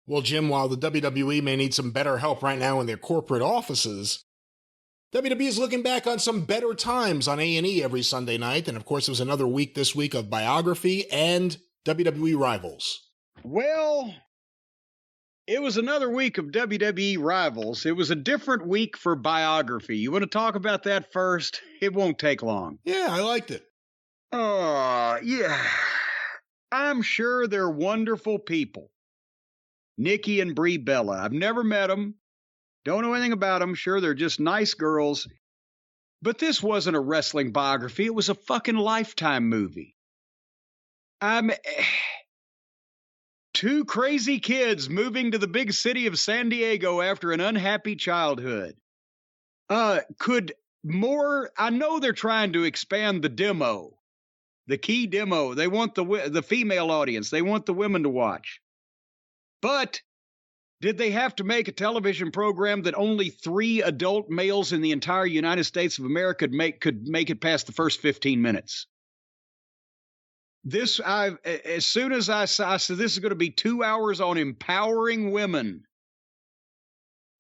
Well, Jim, while the WWE may need some better help right now in their corporate offices, WWE is looking back on some better times on A&E every Sunday night. And of course, it was another week this week of Biography and WWE Rivals. Well, it was another week of WWE Rivals. It was a different week for Biography. You want to talk about that first? It won't take long. Yeah, I liked it. Yeah. I'm sure they're wonderful people. Nikki and Brie Bella. I've never met them. Don't know anything about them. Sure, they're just nice girls. But this wasn't a wrestling biography. It was a fucking Lifetime movie. Two crazy kids moving to the big city of San Diego after an unhappy childhood. I know they're trying to expand the demo, the key demo. They want the female audience. They want the women to watch. But did they have to make a television program that only 3 adult males in the entire United States of America could make it past the first 15 minutes? As soon as I said this is going to be 2 hours on empowering women.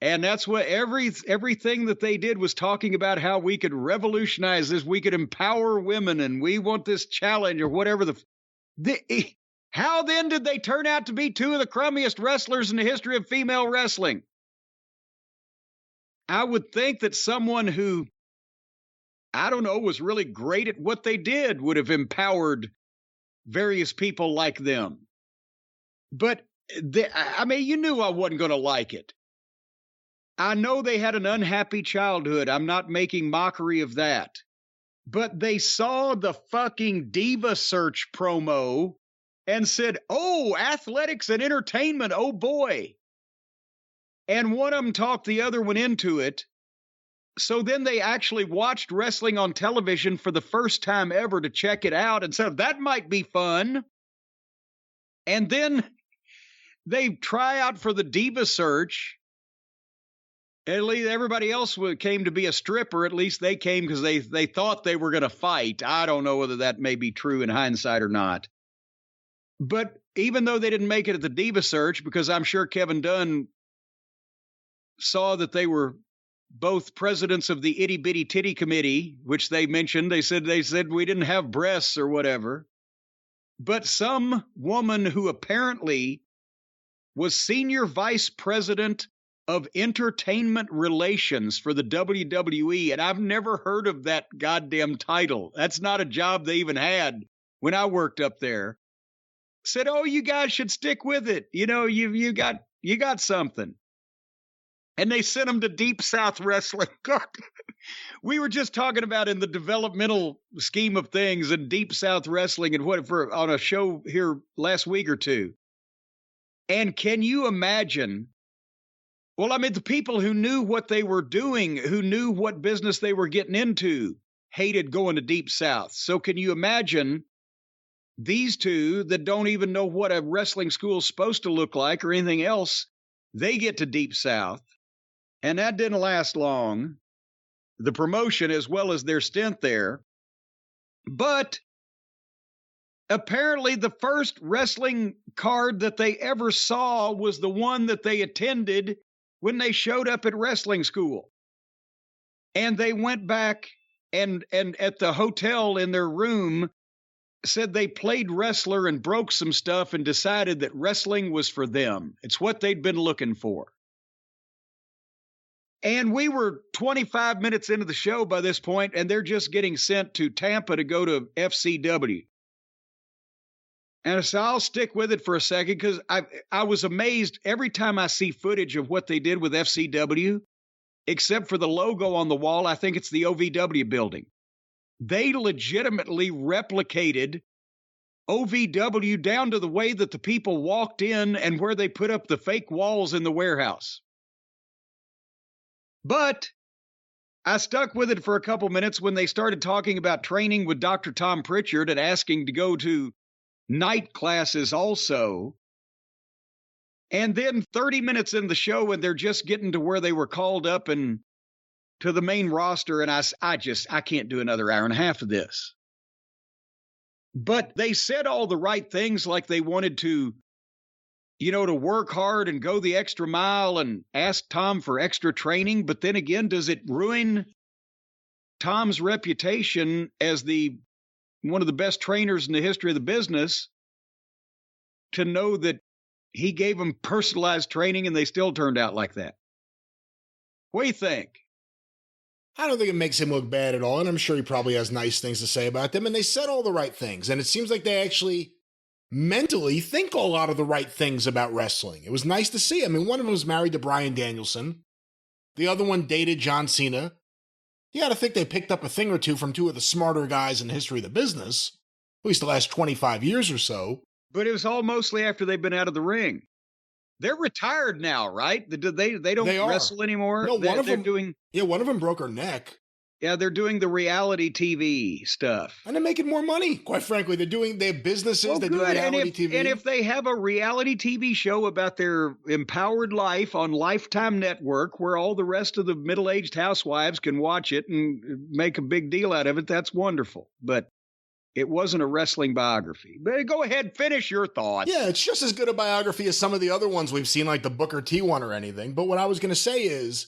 And that's what everything that they did was talking about how we could revolutionize this. We could empower women and we want this challenge or whatever how then did they turn out to be 2 of the crummiest wrestlers in the history of female wrestling? I would think that someone who, I don't know, was really great at what they did would have empowered various people like them. But, you knew I wasn't going to like it. I know they had an unhappy childhood. I'm not making mockery of that. But they saw the fucking Diva Search promo and said, oh, athletics and entertainment, oh boy. And one of them talked the other one into it. So then they actually watched wrestling on television for the first time ever to check it out and said, that might be fun. And then they try out for the Diva Search. At least everybody else came to be a stripper. At least they came because they thought they were going to fight. I don't know whether that may be true in hindsight or not. But even though they didn't make it at the Diva Search, because I'm sure Kevin Dunn saw that they were both presidents of the Itty Bitty Titty Committee, which they mentioned, they said we didn't have breasts or whatever. But some woman who apparently was senior vice president of entertainment relations for the WWE, and I've never heard of that goddamn title. That's not a job they even had when I worked up there. Said, oh, you guys should stick with it. You know, you got something. And they sent them to Deep South Wrestling. God, we were just talking about in the developmental scheme of things and Deep South Wrestling and whatever on a show here last week or two. And can you imagine? Well, I mean, the people who knew what they were doing, who knew what business they were getting into, hated going to Deep South. So can you imagine these two that don't even know what a wrestling school is supposed to look like or anything else? They get to Deep South, and that didn't last long, the promotion as well as their stint there. But apparently the first wrestling card that they ever saw was the one that they attended when they showed up at wrestling school. And they went back and at the hotel in their room said they played wrestler and broke some stuff and decided that wrestling was for them. It's what they'd been looking for. And we were 25 minutes into the show by this point, and they're just getting sent to Tampa to go to FCW. And so I'll stick with it for a second because I was amazed every time I see footage of what they did with FCW, except for the logo on the wall. I think it's the OVW building. They legitimately replicated OVW down to the way that the people walked in and where they put up the fake walls in the warehouse. But I stuck with it for a couple minutes when they started talking about training with Dr. Tom Pritchard and asking to go to night classes also. And then 30 minutes in the show and they're just getting to where they were called up and to the main roster. And I can't do another hour and a half of this. But they said all the right things, like they wanted to to work hard and go the extra mile and ask Tom for extra training. But then again, does it ruin Tom's reputation as one of the best trainers in the history of the business to know that he gave them personalized training and they still turned out like that? What do you think? I don't think it makes him look bad at all, and I'm sure he probably has nice things to say about them, and they said all the right things, and it seems like they actually mentally think a lot of the right things about wrestling. It was nice to see. I mean, one of them was married to Bryan Danielson. The other one dated John Cena. You gotta think they picked up a thing or two from two of the smarter guys in the history of the business, at least the last 25 years or so. But it was all mostly after they've been out of the ring. They're retired now, right? They don't wrestle anymore. No, one of them doing. Yeah, one of them broke her neck. Yeah, they're doing the reality TV stuff. And they're making more money, quite frankly. They have businesses, they do reality TV. And if they have a reality TV show about their empowered life on Lifetime Network, where all the rest of the middle-aged housewives can watch it and make a big deal out of it, that's wonderful. But it wasn't a wrestling biography. But go ahead, finish your thoughts. Yeah, it's just as good a biography as some of the other ones we've seen, like the Booker T one or anything. But what I was going to say is,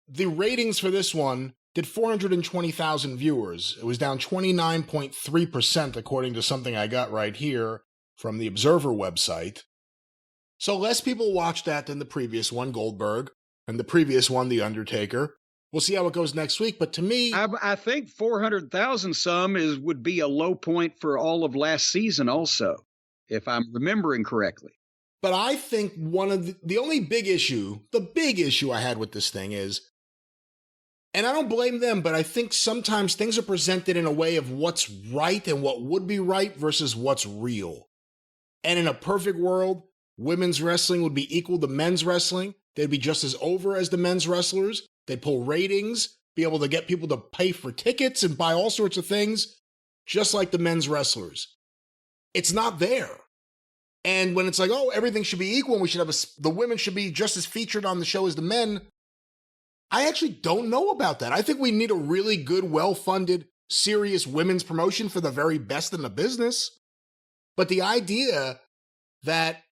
the ratings for this one did 420,000 viewers. It was down 29.3% according to something I got right here from the Observer website. So less people watched that than the previous one, Goldberg, and the previous one, The Undertaker. We'll see how it goes next week, but to me, I think 400,000 would be a low point for all of last season also, if I'm remembering correctly. But I think one of the only big issue I had with this thing is, and I don't blame them, but I think sometimes things are presented in a way of what's right and what would be right versus what's real. And in a perfect world, women's wrestling would be equal to men's wrestling. They'd be just as over as the men's wrestlers. They'd pull ratings, be able to get people to pay for tickets and buy all sorts of things, just like the men's wrestlers. It's not there. And when it's like, oh, everything should be equal and we should have the women should be just as featured on the show as the men, I actually don't know about that. I think we need a really good, well-funded, serious women's promotion for the very best in the business. But the idea that,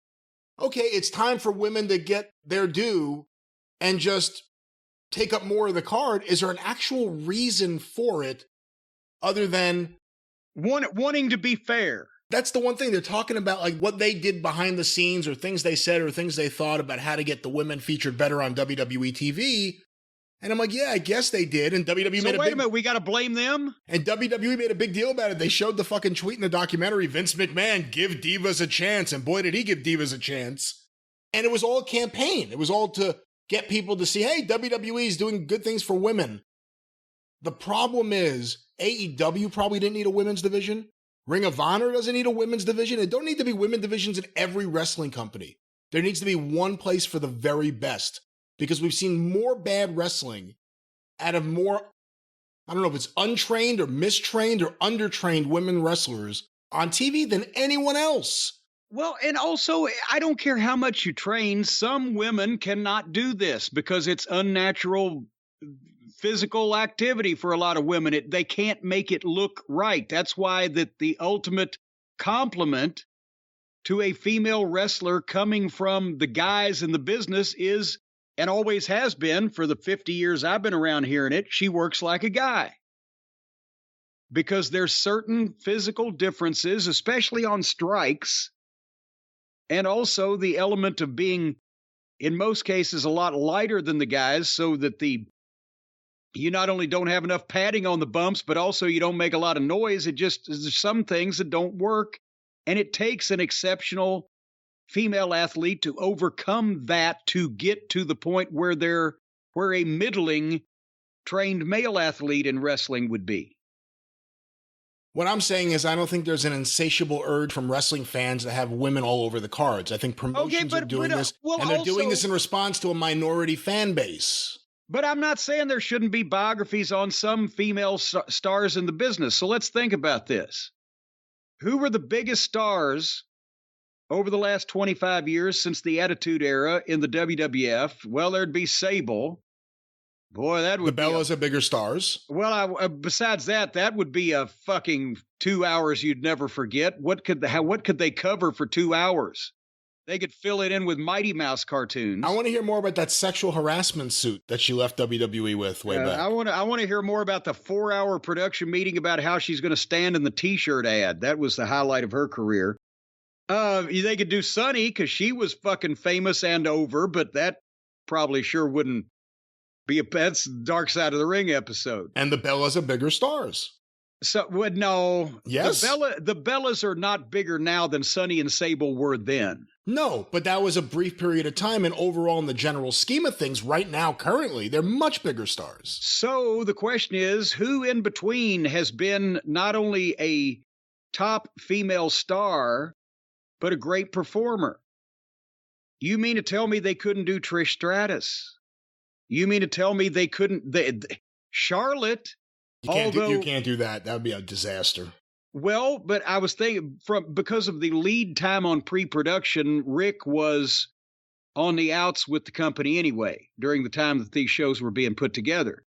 okay, it's time for women to get their due and just take up more of the card, is there an actual reason for it other than wanting to be fair? That's the one thing they're talking about, like what they did behind the scenes or things they said or things they thought about how to get the women featured better on WWE TV. And I'm like, yeah, I guess they did. And WWE made a wait a minute, we got to blame them? And WWE made a big deal about it. They showed the fucking tweet in the documentary, Vince McMahon, give divas a chance. And boy, did he give divas a chance. And it was all a campaign. It was all to get people to see, hey, WWE is doing good things for women. The problem is AEW probably didn't need a women's division. Ring of Honor doesn't need a women's division. There don't need to be women divisions in every wrestling company. There needs to be one place for the very best. Because we've seen more bad wrestling out of more, I don't know if it's untrained or mistrained or undertrained women wrestlers on TV than anyone else. Well, and also, I don't care how much you train, some women cannot do this because it's unnatural physical activity for a lot of women. They can't make it look right. That's why the ultimate compliment to a female wrestler coming from the guys in the business is, and always has been for the 50 years I've been around hearing it, she works like a guy. Because there's certain physical differences, especially on strikes, and also the element of being, in most cases, a lot lighter than the guys, so that you not only don't have enough padding on the bumps, but also you don't make a lot of noise. There's some things that don't work, and it takes an exceptional female athlete to overcome that to get to the point where a middling trained male athlete in wrestling would be. What I'm saying is I don't think there's an insatiable urge from wrestling fans to have women all over the cards. I think promotions are doing this, and they're doing this in response to a minority fan base. But I'm not saying there shouldn't be biographies on some female stars in the business. So let's think about this. Who were the biggest stars over the last 25 years since the Attitude Era in the WWF? Well, there'd be Sable. Boy, that would be... The Bellas are bigger stars. Well, besides that would be a fucking 2 hours you'd never forget. What could they cover for 2 hours? They could fill it in with Mighty Mouse cartoons. I want to hear more about that sexual harassment suit that she left WWE with way back. I want to hear more about the 4-hour production meeting about how she's going to stand in the T-shirt ad. That was the highlight of her career. They could do Sunny because she was fucking famous and over, but that probably sure wouldn't be that's Dark Side of the Ring episode. And the Bellas are bigger stars. So, no. Yes. The Bellas are not bigger now than Sunny and Sable were then. No, but that was a brief period of time, and overall in the general scheme of things, right now, currently, they're much bigger stars. So the question is, who in between has been not only a top female star, but a great performer? You mean to tell me they couldn't do Trish Stratus? You mean to tell me they couldn't... Charlotte... You can't do that. That would be a disaster. Well, but I was thinking because of the lead time on pre-production, Rick was on the outs with the company anyway during the time that these shows were being put together.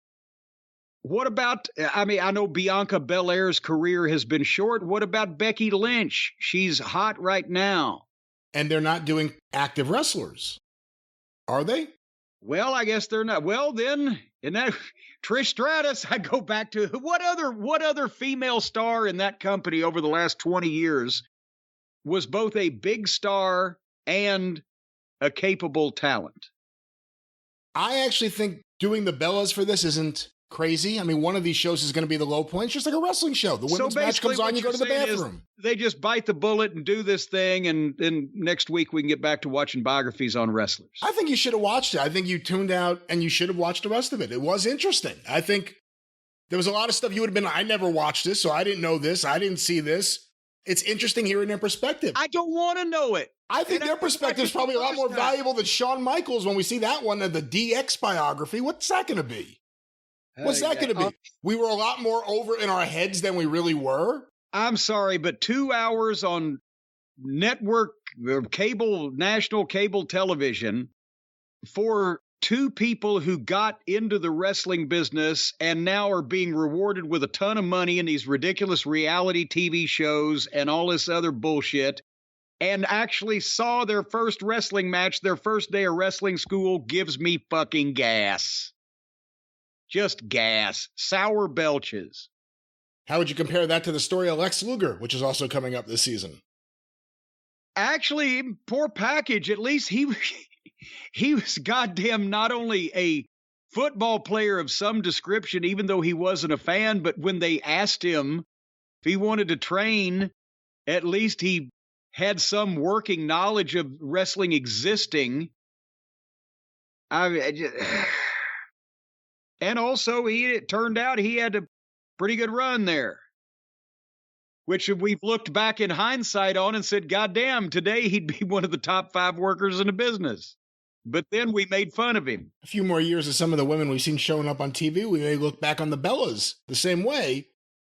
What about, I know Bianca Belair's career has been short. What about Becky Lynch? She's hot right now. And they're not doing active wrestlers, are they? Well, I guess they're not. Well, then, in that Trish Stratus, I go back to what other female star in that company over the last 20 years was both a big star and a capable talent? I actually think doing the Bellas for this isn't crazy. I mean, one of these shows is going to be the low point. It's just like a wrestling show. The women's match comes on, you go to the bathroom. They just bite the bullet and do this thing, and then next week we can get back to watching biographies on wrestlers. I think you should have watched it. I think you tuned out and you should have watched the rest of it. It was interesting. I think there was a lot of stuff you would have been, I never watched this, so I didn't know this. I didn't see this. It's interesting hearing their perspective. I don't want to know it. I think their perspective is probably a lot more valuable than Shawn Michaels when we see that one, the DX biography. What's that going to be? What's that going to be? We were a lot more over in our heads than we really were. I'm sorry, but 2 hours on network cable, national cable television for two people who got into the wrestling business and now are being rewarded with a ton of money in these ridiculous reality TV shows and all this other bullshit, and actually saw their first wrestling match, their first day of wrestling school, gives me fucking gas. Just gas. Sour belches. How would you compare that to the story of Lex Luger, which is also coming up this season? Actually, poor package. At least he was goddamn not only a football player of some description, even though he wasn't a fan, but when they asked him if he wanted to train, at least he had some working knowledge of wrestling existing. And also, it turned out he had a pretty good run there, which we've looked back in hindsight on and said, God damn, today he'd be one of the top 5 workers in the business. But then we made fun of him. A few more years of some of the women we've seen showing up on TV, we may look back on the Bellas the same way